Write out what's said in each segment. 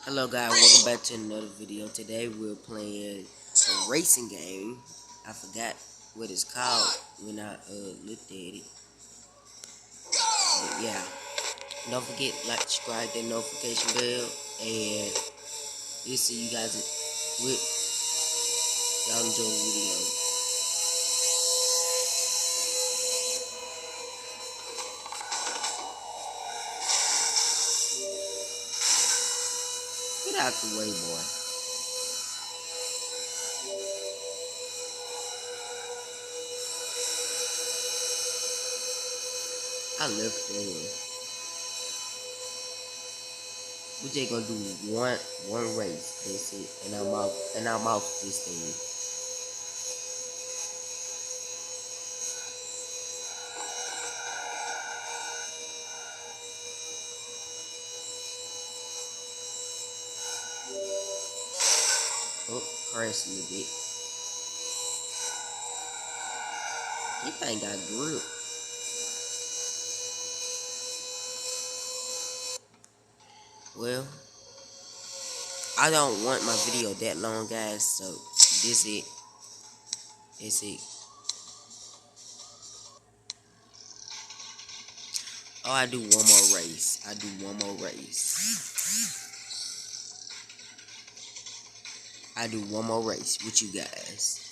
Hello guys, welcome back to another video. Today we're playing a racing game. I forgot what it's called when I looked at it. But yeah, don't forget like, subscribe, that notification bell, and we'll see you guys with y'all enjoy the video. Get out the way, boy. I love playing. We just gonna do one race. That's it, and I'm off this thing. Oh, crash a little bit. He ain't got grip. Well, I don't want my video that long, guys, so this it. It's it. Oh, I do one more race. I do one more race. I do one more race with you guys.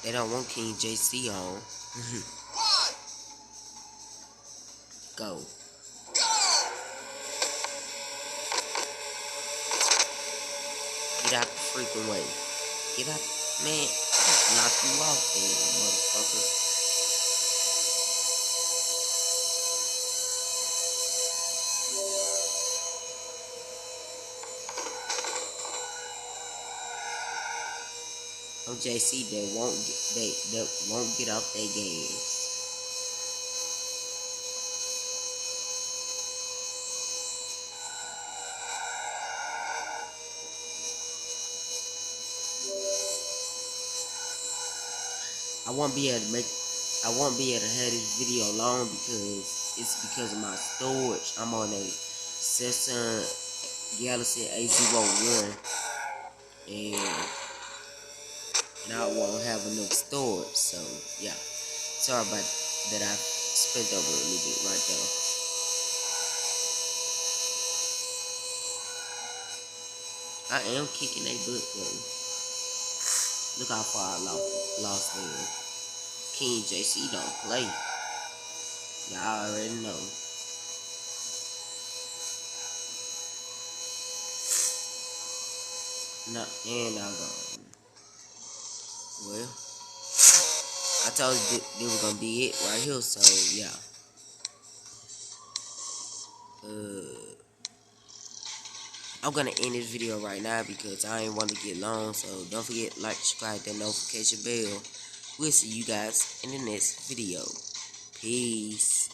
They don't want King JC on. Go. Get out the freaking way. Get out, man. Knock you off there, motherfucker. I'm JC that won't get off their gas. I won't be able to have this video long because of my storage. I'm on a Samsung Galaxy A01 and I won't have enough storage, so yeah. Sorry about that. I spent over a little bit right there. I am kicking a butt though. Look how far I lost there. King JC don't play. Y'all already know. No, and I'm gone. Well, I told you this was gonna be it right here, so yeah. I'm gonna end this video right now because I ain't want to get long, so don't forget like, subscribe, that notification bell. We'll see you guys in the next video. Peace.